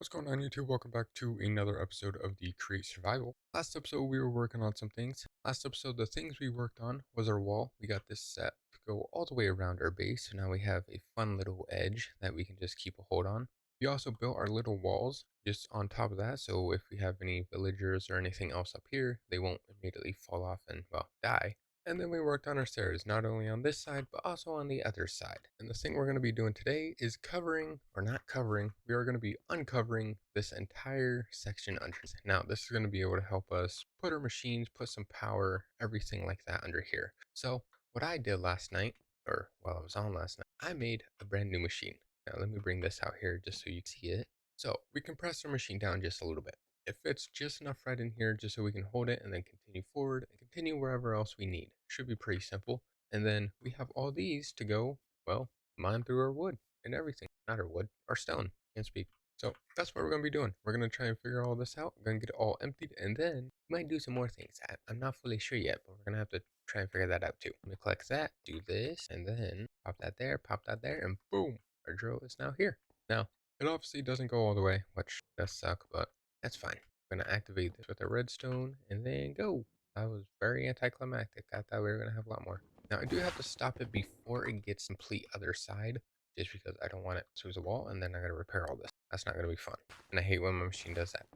What's going on, YouTube? Welcome back to another episode of the Create Survival. Last episode, we were working on some things. Last episode, the things we worked on was our wall. We got this set to go all the way around our base, so now we have a fun little edge that we can just keep a hold on. We also built our little walls just on top of that, so if we have any villagers or anything else up here, they won't immediately fall off and, well, die. And then we worked on our stairs, not only on this side, but also on the other side. And the thing we're going to be doing today is covering, or not covering, we are going to be uncovering this entire section under. Now, this is going to be able to help us put our machines, put some power, everything like that under here. So, what I did last night, or while I was on last night, I made a brand new machine. Now, let me bring this out here just so you can see it. So, we compressed our machine down just a little bit. It fits just enough right in here just so we can hold it and then continue forward and continue wherever else we need. Should be pretty simple. And then we have all these to go, well, mine through our wood and everything. Not our wood, our stone. Can't speak. So that's what we're going to be doing. We're going to try and figure all this out. We're going to get it all emptied and then we might do some more things. I'm not fully sure yet, but we're going to have to try and figure that out too. Let me collect that, do this, and then pop that there, and boom, our drill is now here. Now, it obviously doesn't go all the way, which does suck, but that's fine. I'm going to activate this with a redstone and then go. That was very anticlimactic. I thought we were going to have a lot more. Now, I do have to stop it before it gets complete other side, just because I don't want it to the wall, and then I got to repair all this. That's not going to be fun. And I hate when my machine does that.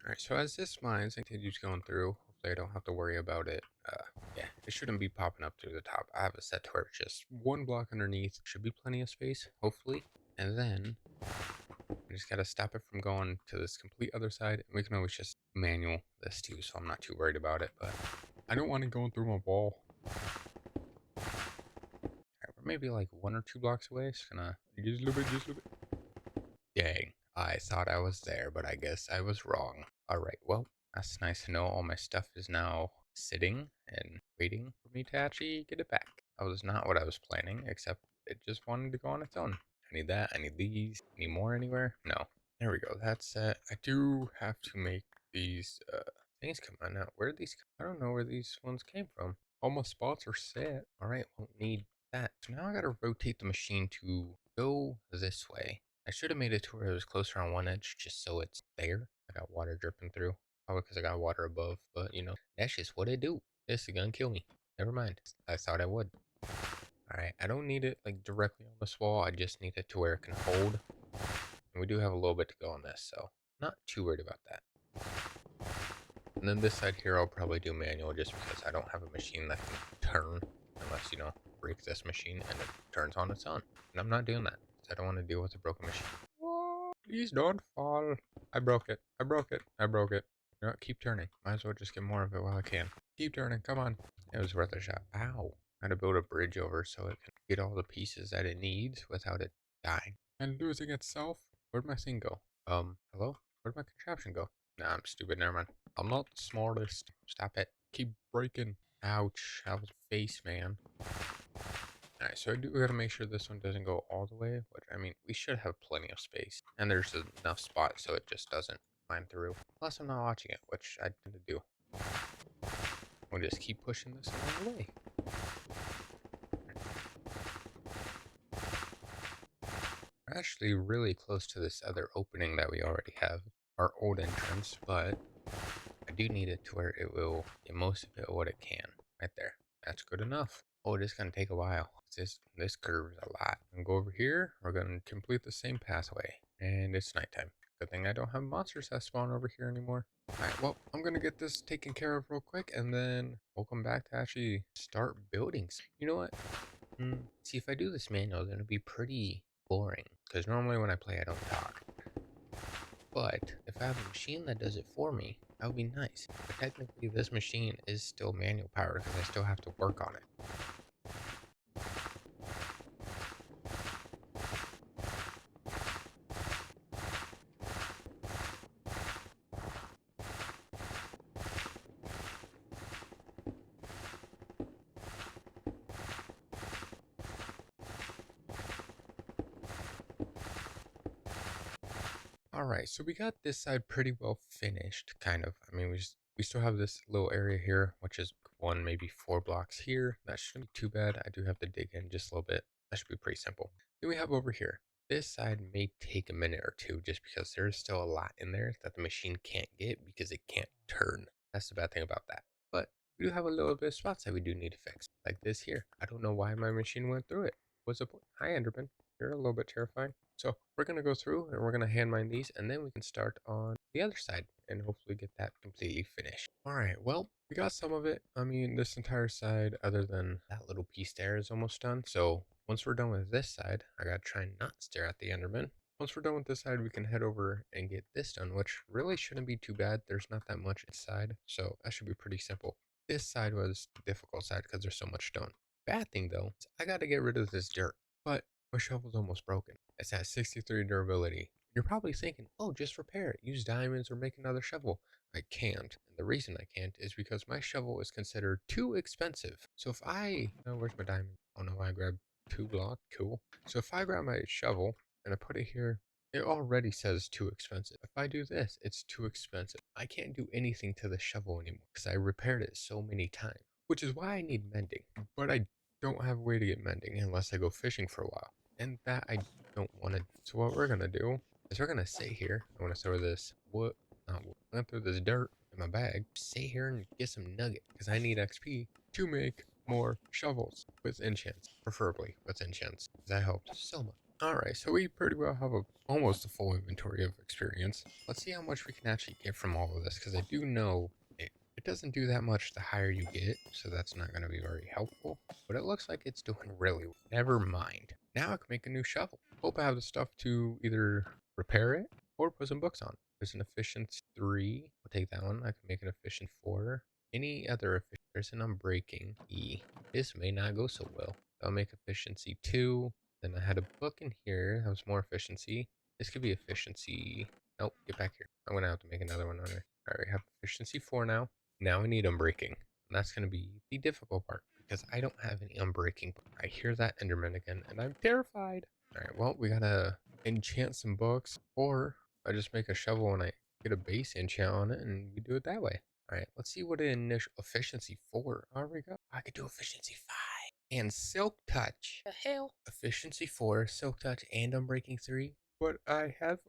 Alright, so as this mines continues going through, hopefully I don't have to worry about it. Yeah, it shouldn't be popping up through the top. I have it set to where it's just one block underneath. Should be plenty of space, hopefully. And then I just gotta stop it from going to this complete other side. We can always just manual this too, so I'm not too worried about it. But I don't want it going through my wall. Alright, we're maybe like 1 or 2 blocks away. Just gonna just a little bit, just a little bit. Dang, I thought I was there, but I guess I was wrong. Alright, well, that's nice to know. All my stuff is now sitting and waiting for me to actually get it back. That was not what I was planning, except it just wanted to go on its own. I need that, I need these. Any more anywhere? No. There we go, that's it. I do have to make these things come out now. Where did these come? I don't know where these ones came from. All my spots are set. Alright, won't need that. So now I gotta rotate the machine to go this way. I should have made it to where it was closer on one edge just so it's there. I got water dripping through. Probably because I got water above, but you know, that's just what it do. This is gonna kill me. Never mind. I thought I would. Alright, I don't need it like directly on this wall. I just need it to where it can hold. And we do have a little bit to go on this, so not too worried about that. And then this side here I'll probably do manual just because I don't have a machine that can turn unless, you know, break this machine and it turns on its own. And I'm not doing that. I don't want to deal with a broken machine. Whoa, please don't fall. I broke it. I broke it. I broke it. You know what? Keep turning. Might as well just get more of it while I can. Keep turning. Come on. It was worth a shot. Ow. I had to build a bridge over so it can get all the pieces that it needs without it dying. And losing itself. Where'd my thing go? Hello? Where'd my contraption go? Nah, I'm stupid. Never mind. I'm not the smartest. Stop it. Keep breaking. Ouch. That was face, man. Alright, so I do gotta make sure this one doesn't go all the way, which, I mean, we should have plenty of space. And there's enough spots so it just doesn't climb through. Plus, I'm not watching it, which I tend to do. We'll just keep pushing this along the way. We're actually really close to this other opening that we already have, our old entrance, but I do need it to where it will get most of it what it can. Right there. That's good enough. Oh, it is going to take a while. This curve is a lot. I'm going to go over here. We're going to complete the same pathway. And it's nighttime. Good thing I don't have monsters that spawn over here anymore. Alright, well, I'm going to get this taken care of real quick. And then we'll come back to actually start building. You know what? See, if I do this manual, then it'll be pretty boring. Because normally when I play, I don't talk. But if I have a machine that does it for me, that would be nice. But technically, this machine is still manual powered because I still have to work on it. Alright, so we got this side pretty well finished, kind of. I mean, we still have this little area here, which is one, maybe 4 blocks here. That shouldn't be too bad. I do have to dig in just a little bit. That should be pretty simple. Then we have over here. This side may take a minute or two just because there's still a lot in there that the machine can't get because it can't turn. That's the bad thing about that. But we do have a little bit of spots that we do need to fix, like this here. I don't know why my machine went through it. What's the point? Hi, Enderman. You're a little bit terrifying. So we're going to go through and we're going to hand mine these, and then we can start on the other side and hopefully get that completely finished. All right, well, we got some of it. I mean, this entire side, other than that little piece there, is almost done. So once we're done with this side, I got to try and not stare at the Enderman. Once we're done with this side, we can head over and get this done, which really shouldn't be too bad. There's not that much inside, so that should be pretty simple. This side was the difficult side because there's so much stone. Bad thing though, is I got to get rid of this dirt, but my shovel's almost broken. It's at 63 durability. You're probably thinking, oh, just repair it. Use diamonds or make another shovel. I can't. And the reason I can't is because my shovel is considered too expensive. So if where's my diamond? Oh no, I grabbed 2 block. Cool. So if I grab my shovel and I put it here, it already says too expensive. If I do this, it's too expensive. I can't do anything to the shovel anymore because I repaired it so many times, which is why I need mending. But I don't have a way to get mending unless I go fishing for a while. And that I don't want to. So what we're going to do is we're going to sit here. I want to throw this wood, not wood. I'm going to throw this dirt in my bag. Sit here and get some nugget because I need XP to make more shovels with enchants, preferably with enchants. That helped so much. Alright, so we pretty well have almost a full inventory of experience. Let's see how much we can actually get from all of this, because I do know it doesn't do that much the higher you get, so that's not going to be very helpful. But it looks like it's doing really well. Never mind. Now I can make a new shovel. Hope I have the stuff to either repair it or put some books on. There's an efficiency 3. I'll take that one. I can make an efficient 4. Any other efficient? There's an unbreaking E. This may not go so well. I'll make efficiency 2. Then I had a book in here that was more efficiency. This could be efficiency. Nope, get back here. I'm gonna have to make another one on there. Alright, we have efficiency 4 now. Now I need unbreaking. And that's gonna be the difficult part because I don't have any unbreaking. I hear that Enderman again and I'm terrified. Alright, well, we gotta enchant some books, or I just make a shovel and I get a base enchant on it and we do it that way. Alright, let's see what an initial efficiency 4. There we go. I could do efficiency 5 and Silk Touch. The hell? Efficiency 4, Silk Touch, and Unbreaking 3. But I have,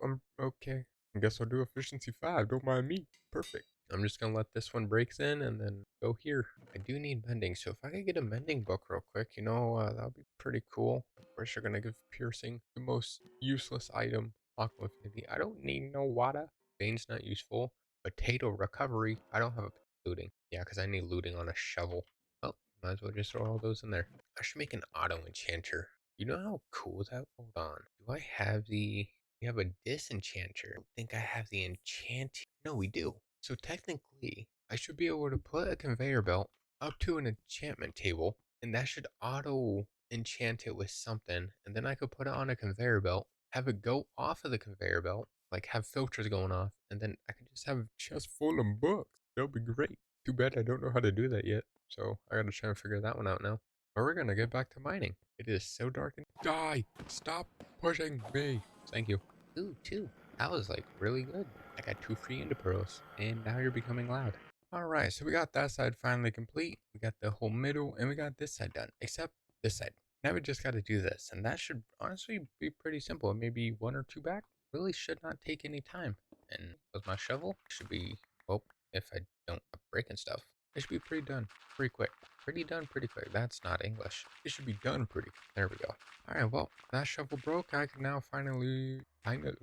okay. I guess I'll do Efficiency 5, don't mind me. Perfect. I'm just gonna let this one breaks in and then go here. I do need mending, so if I could get a mending book real quick, that would be pretty cool. Of course, you're gonna give piercing the most useless item. Aqua affinity. I don't need no water. Veins not useful. Potato recovery. I don't have a looting. Yeah, because I need looting on a shovel. Oh, might as well just throw all those in there. I should make an auto enchanter. You know how cool that? Hold on. Do I have the? We have a disenchanter. I don't think I have the enchant. No, we do. So technically, I should be able to put a conveyor belt up to an enchantment table, and that should auto enchant it with something. And then I could put it on a conveyor belt, have it go off of the conveyor belt, like have filters going off, and then I could just have a chest full of books. That would be great. Too bad I don't know how to do that yet. So I gotta try and figure that one out now. But we're gonna get back to mining. It is so dark and die! Stop pushing me! Thank you. Ooh, 2. That was like really good. I got 2 free ender pearls, and now you're becoming loud. Alright, so we got that side finally complete. We got the whole middle, and we got this side done. Except this side. Now we just gotta do this, and that should honestly be pretty simple. Maybe 1 or 2 back. Really should not take any time. And with my shovel, should be, well, if I don't break and stuff, it should be pretty done pretty quick. Pretty done pretty quick. That's not English. It should be done pretty quick. There we go. Alright, well, that shovel broke. I can now finally...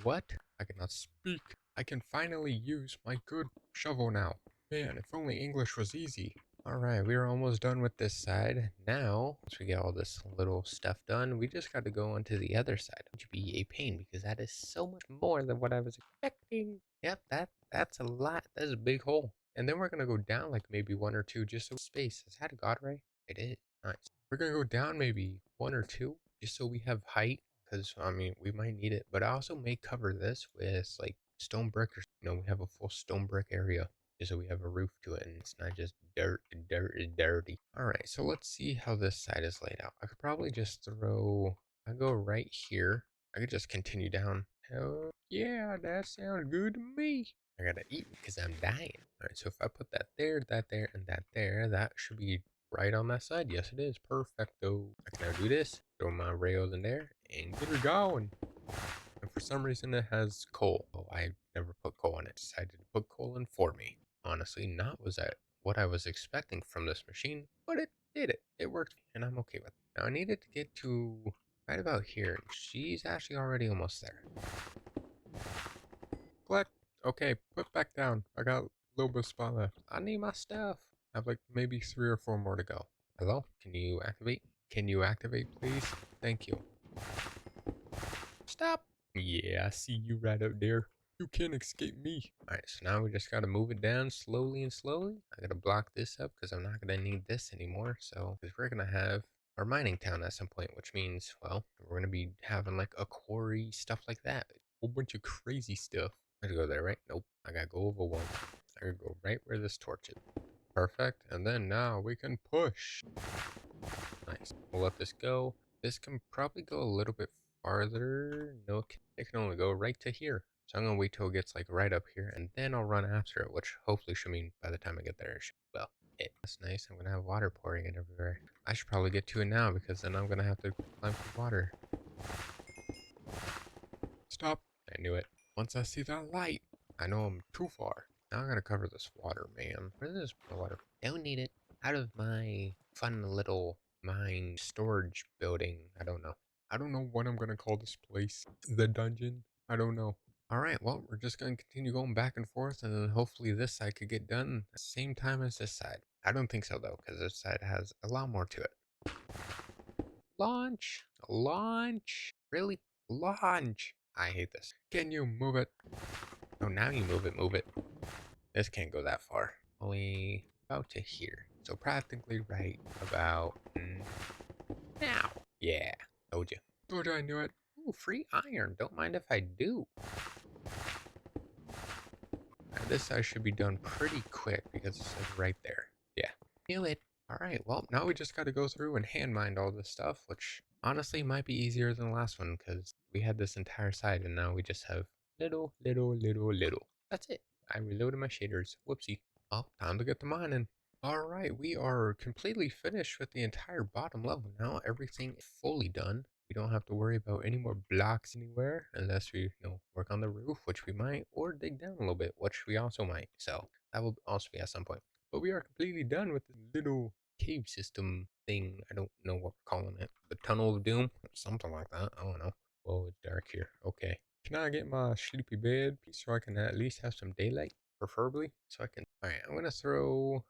What? I cannot speak. I can finally use my good shovel now. Man, if only English was easy. Alright, we are almost done with this side. Now, once we get all this little stuff done, we just got to go on to the other side, which would be a pain because that is so much more than what I was expecting. Yep, that's a lot. That's a big hole. And then we're going to go down like maybe 1 or 2 just so space. Is that a god ray? It is. Nice. We're going to go down maybe 1 or 2 just so we have height because, I mean, we might need it. But I also may cover this with like stone brick or, we have a full stone brick area just so we have a roof to it and it's not just dirt. Dirt is dirty. Alright, so let's see how this side is laid out. I could probably just I go right here. I could just continue down. Hell yeah, that sounds good to me. I gotta eat because I'm dying. Alright, so if I put that there, and that there, that should be right on that side. Yes, it is. Perfecto. I can now do this. Throw my rails in there and get her going. And for some reason it has coal. Oh, I never put coal in it. Decided to put coal in for me. Honestly, not was that what I was expecting from this machine, but it did it. It worked, and I'm okay with it. Now I needed to get to right about here. She's actually already almost there. Collect. Okay, put back down. I got a little bit of spot left. I need my stuff. I have like maybe 3 or 4 more to go. Hello? Can you activate? Can you activate, please? Thank you. Stop. Yeah, I see you right up there. You can't escape me. Alright, so now we just gotta move it down slowly and slowly. I gotta block this up because I'm not gonna need this anymore. So, because we're gonna have our mining town at some point, which means, well, we're gonna be having like a quarry, stuff like that. A whole bunch of crazy stuff. I gotta go there, right? Nope. I gotta go over one. I gotta go right where this torch is. Perfect. And then now we can push. Nice. We'll let this go. This can probably go a little bit farther. No, it can only go right to here. So I'm gonna wait till it gets like right up here, and then I'll run after it, which hopefully should mean by the time I get there, it should, well, it. That's nice. I'm gonna have water pouring in everywhere. I should probably get to it now because then I'm gonna have to climb for water. Stop. I knew it. Once I see that light, I know I'm too far. Now I gotta cover this water, man. Where is this water? Don't need it. Out of my fun little mine storage building. I don't know. I don't know what I'm gonna call this place. The dungeon? I don't know. Alright, well, we're just gonna continue going back and forth, and then hopefully this side could get done at the same time as this side. I don't think so, though, because this side has a lot more to it. Launch! Launch! Really? Launch! I hate this. Can you move it? Oh, now you move it, move it. This can't go that far. Only about to here. So practically right about now. Yeah, told you. Told you I knew it. Ooh, free iron. Don't mind if I do. Now, this I should be done pretty quick because it's like right there. Yeah, knew it. All right, well, now we just got to go through and hand mine all this stuff, which honestly might be easier than the last one because we had this entire side and now we just have little, little, little, little. That's it. I reloaded my shaders. Whoopsie. Oh, time to get to mining. All right, we are completely finished with the entire bottom level now. Everything is fully done. We don't have to worry about any more blocks anywhere unless we, work on the roof, which we might, or dig down a little bit, which we also might. So that will also be at some point. But we are completely done with the little cave system thing. I don't know what we're calling it. The Tunnel of Doom? Something like that. I don't know. Oh, it's dark here. Okay. Can I get my sleepy bed so I can at least have some daylight? Preferably. So I can. Alright, I'm gonna throw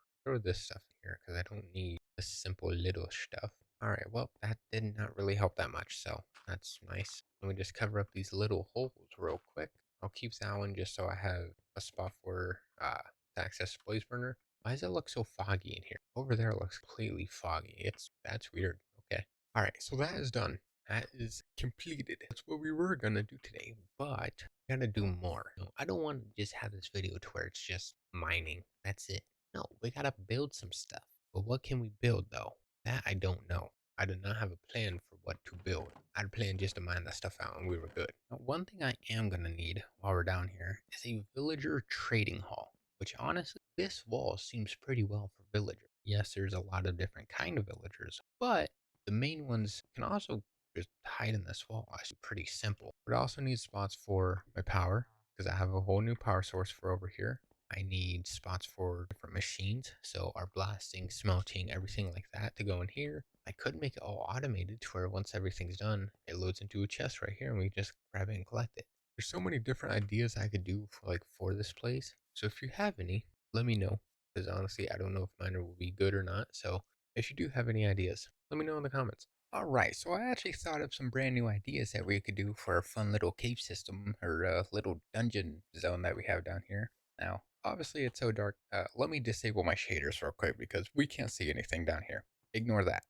this stuff here because I don't need this simple little stuff. Alright, well, that did not really help that much, so that's nice. Let me just cover up these little holes real quick. I'll keep that one just so I have a spot for to access the blaze burner. Why does it look so foggy in here? Over there it looks completely foggy. That's weird. Okay. Alright, so that is done. That is completed. That's what we were gonna do today, but we gotta do more. No, I don't want to just have this video to where it's just mining. That's it. No, we gotta build some stuff. But what can we build though? That I don't know. I did not have a plan for what to build. I had planned just to mine that stuff out and we were good. Now, one thing I am gonna need while we're down here is a villager trading hall. Which honestly, this wall seems pretty well for villagers. Yes, there's a lot of different kind of villagers, but the main ones can also just hide in this wall. It's pretty simple. But I also need spots for my power because I have a whole new power source for over here. I need spots for different machines, so our blasting, smelting, everything like that to go in here. I could make it all automated to where once everything's done, it loads into a chest right here and we just grab it and collect it. There's so many different ideas I could do for this place. So if you have any, let me know. Because honestly, I don't know if mine will be good or not. So if you do have any ideas, let me know in the comments. Alright, so I actually thought of some brand new ideas that we could do for a fun little cave system or little dungeon zone that we have down here. Now, obviously it's so dark. Let me disable my shaders real quick because we can't see anything down here. Ignore that.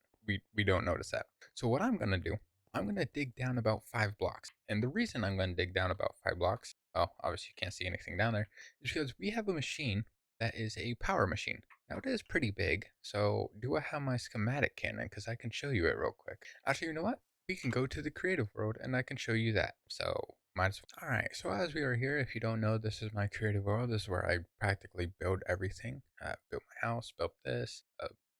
We don't notice that. So what I'm gonna do, I'm gonna dig down about 5 blocks. And the reason I'm gonna dig down about 5 blocks, well, obviously you can't see anything down there, is because we have a machine that is a power machine. Now it is pretty big, so do I have my schematic cannon? Because I can show you it real quick. Actually, you know what? We can go to the creative world and I can show you that. So might as well. Alright, so as we are here, if you don't know, this is my creative world. This is where I practically build everything. Built my house, built this,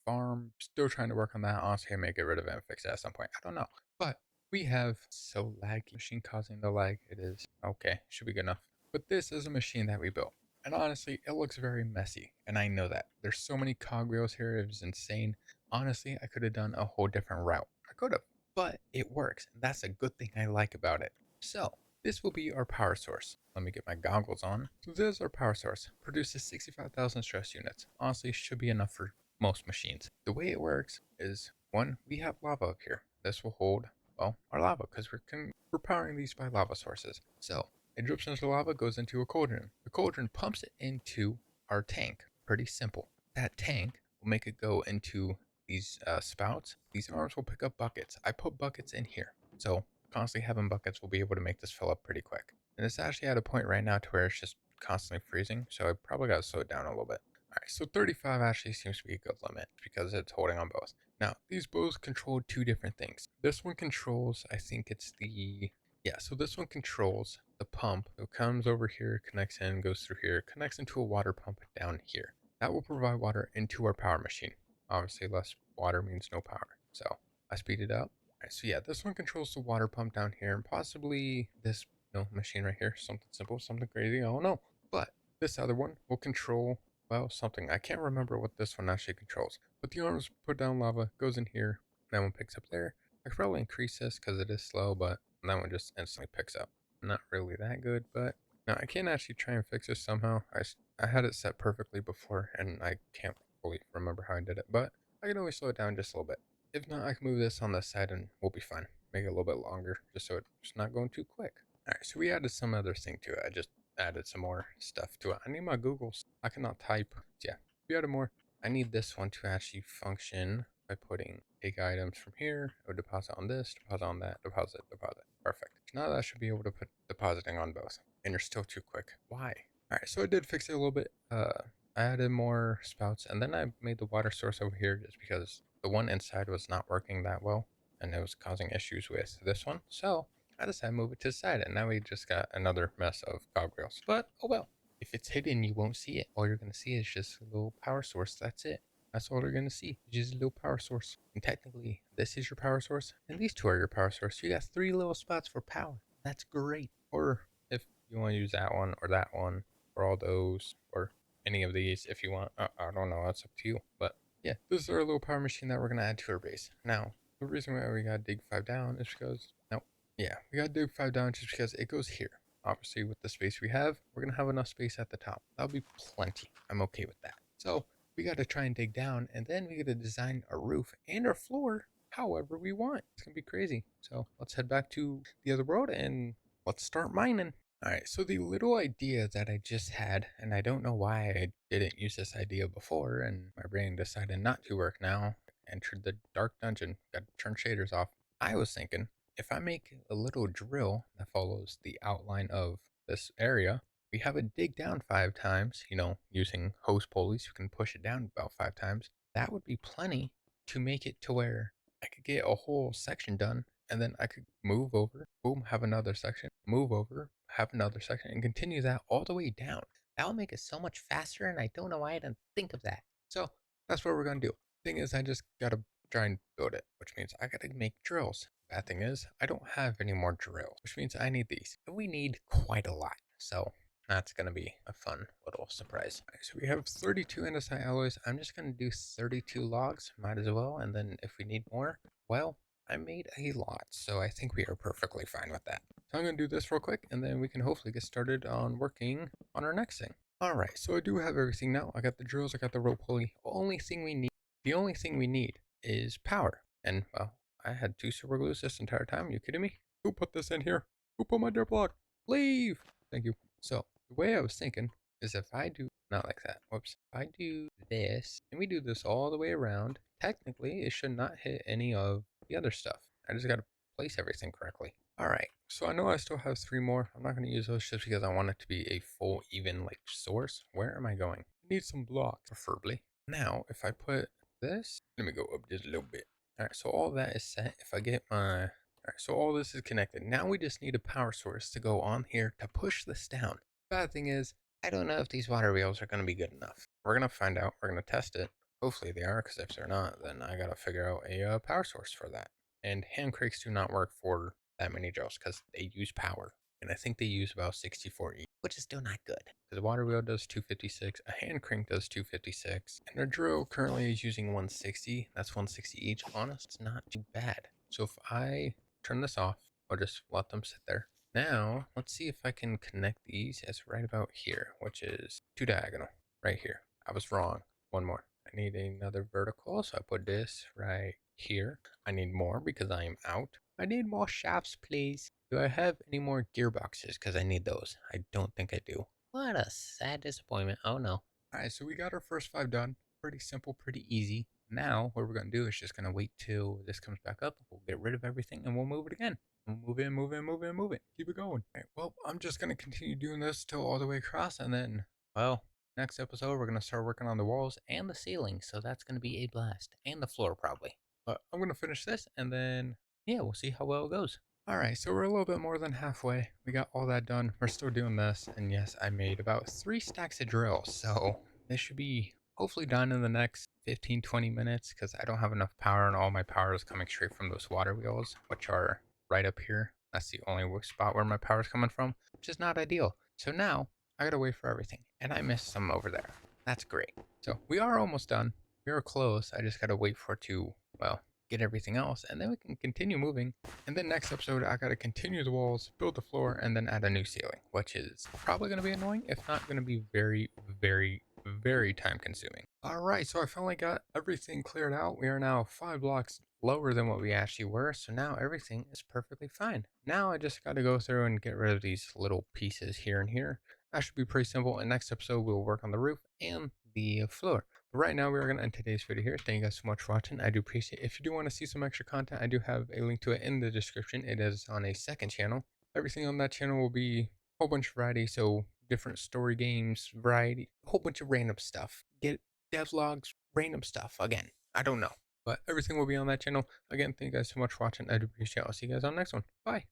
farm. Still trying to work on that. Honestly, I may get rid of it and fix it at some point. I don't know. But we have so laggy machine causing the lag. It is okay, should be good enough. But this is a machine that we built. And honestly, it looks very messy. And I know that. There's so many cogwheels here, it was insane. Honestly, I could have done a whole different route. I could have. But it works. And that's a good thing I like about it. So, this will be our power source. Let me get my goggles on. So this is our power source. Produces 65,000 stress units. Honestly, should be enough for most machines. The way it works is, one, we have lava up here. This will hold, well, our lava, because we're powering these by lava sources. So it drips into lava, goes into a cauldron. The cauldron pumps it into our tank. Pretty simple. That tank will make it go into these spouts. These arms will pick up buckets. I put buckets in here. So constantly having buckets will be able to make this fill up pretty quick. And it's actually at a point right now to where it's just constantly freezing. So I probably got to slow it down a little bit. All right, so 35 actually seems to be a good limit because it's holding on both. Now, these bows control two different things. This one controls, I think it's the, yeah, so this one controls the pump. It comes over here, connects in, goes through here, connects into a water pump down here. That will provide water into our power machine. Obviously, less water means no power. So I speed it up. All right, so yeah, this one controls the water pump down here, and possibly this machine right here. Something simple, something crazy, I don't know. But this other one will control, well, something. I can't remember what this one actually controls. But the arms put down lava, goes in here, that one picks up there. I could probably increase this because it is slow, but that one just instantly picks up. Not really that good, but now I can actually try and fix this somehow. I had it set perfectly before, and I can't fully remember how I did it, but I can always slow it down just a little bit. If not, I can move this on this side and we'll be fine. Make it a little bit longer, just so it's not going too quick. Alright, so we added some other thing to it. I just added some more stuff to it. I need my Googles. I cannot type. Yeah, we added more. I need this one to actually function by putting take items from here, or deposit on this, deposit on that, deposit, deposit. Perfect. Now that I should be able to put depositing on both. And you're still too quick. Why? Alright, so I did fix it a little bit. I added more spouts, and then I made the water source over here just because the one inside was not working that well, and it was causing issues with this one. So I decided to move it to the side, and now we just got another mess of cogwheels. But oh well. If it's hidden, you won't see it. All you're gonna see is just a little power source. That's it. That's all you're gonna see. Just a little power source. And technically, this is your power source, and these two are your power source. You got three little spots for power. That's great. Or if you want to use that one, or all those, or any of these if you want. I don't know. That's up to you. But yeah, this is our little power machine that we're gonna add to our base. Now, the reason why we gotta dig 5 down is because no, yeah, we gotta dig 5 down just because it goes here. Obviously, with the space we have, we're gonna have enough space at the top. That'll be plenty. I'm okay with that. So we gotta try and dig down, and then we gotta design our roof and our floor however we want. It's gonna be crazy. So let's head back to the other world and let's start mining. Alright, so the little idea that I just had, and I don't know why I didn't use this idea before, and my brain decided not to work now, entered the dark dungeon, got to turn shaders off. I was thinking, if I make a little drill that follows the outline of this area, we have it dig down 5 times, using hose pulleys, you can push it down about 5 times. That would be plenty to make it to where I could get a whole section done, and then I could move over, boom, have another section, move over, have another section, and continue that all the way down. That will make it so much faster, and I don't know why I didn't think of that. So that's what we're gonna do. Thing is, I just gotta try and build it, which means I gotta make drills. Bad thing is, I don't have any more drills, which means I need these. And we need quite a lot. So that's gonna be a fun little surprise. All right, so we have 32 andesite alloys. I'm just gonna do 32 logs, might as well. And then if we need more, well, I made a lot, so I think we are perfectly fine with that. So I'm going to do this real quick, and then we can hopefully get started on working on our next thing. Alright, so I do have everything now. I got the drills, I got the rope pulley. The only thing we need is power. And, well, I had 2 super glues this entire time. Are you kidding me? Who put this in here? Who put my dirt block? Leave! Thank you. So, the way I was thinking is if I do, not like that, whoops. If I do this, and we do this all the way around, technically it should not hit any of the other stuff. I just gotta place everything correctly. Alright, so I know I still have 3 more. I'm not gonna use those just because I want it to be a full, even, like, source. Where am I going? I need some blocks, preferably. Now, if I put this, let me go up just a little bit. Alright, so all that is set. If I get my, alright, so all this is connected. Now we just need a power source to go on here to push this down. Bad thing is, I don't know if these water wheels are gonna be good enough. We're gonna find out. We're gonna test it. Hopefully they are, because if they're not, then I gotta figure out a power source for that. and hand cranks do not work for that many drills because they use power. And I think they use about 64 each, which is still not good. Because a water wheel does 256, a hand crank does 256, and a drill currently is using 160. That's 160 each. Honest, it's not too bad. So if I turn this off, I'll just let them sit there. Now, let's see if I can connect these as right about here, which is 2 diagonal, right here. I was wrong. One more. I need another vertical, so I put this right here. I need more because I am out. I need more shafts, please. Do I have any more gearboxes? Because I need those. I don't think I do. What a sad disappointment. Oh no. Alright, so we got our first 5 done. Pretty simple, pretty easy. Now, what we're going to do is just going to wait till this comes back up. We'll get rid of everything and we'll move it again. We'll move in, move in, move in, move it. Keep it going. Alright, well, I'm just going to continue doing this till all the way across and then, well, next episode, we're going to start working on the walls and the ceiling. So that's going to be a blast. And the floor, probably. But I'm going to finish this and then, yeah, we'll see how well it goes. Alright, so we're a little bit more than halfway. We got all that done. We're still doing this. And yes, I made about 3 stacks of drills. So this should be hopefully done in the next 15-20 minutes because I don't have enough power and all my power is coming straight from those water wheels, which are right up here. That's the only spot where my power is coming from, which is not ideal. So now I gotta wait for everything. And I missed some over there. That's great. So we are almost done. We are close. I just gotta wait for it to, well, get everything else and then we can continue moving. And then next episode I gotta continue the walls, build the floor, and then add a new ceiling, which is probably gonna be annoying, if not gonna be very, very, very time consuming. Alright, so I finally got everything cleared out. We are now 5 blocks lower than what we actually were, so now everything is perfectly fine. Now I just gotta go through and get rid of these little pieces here and here. That should be pretty simple. And next episode we'll work on the roof and the floor. But right now, we're going to end today's video here. Thank you guys so much for watching. I do appreciate it. If you do want to see some extra content, I do have a link to it in the description. It is on a second channel. Everything on that channel will be a whole bunch of variety. So different story games, variety, a whole bunch of random stuff. Get devlogs, random stuff. Again, I don't know. But everything will be on that channel. Again, thank you guys so much for watching. I do appreciate it. I'll see you guys on the next one. Bye.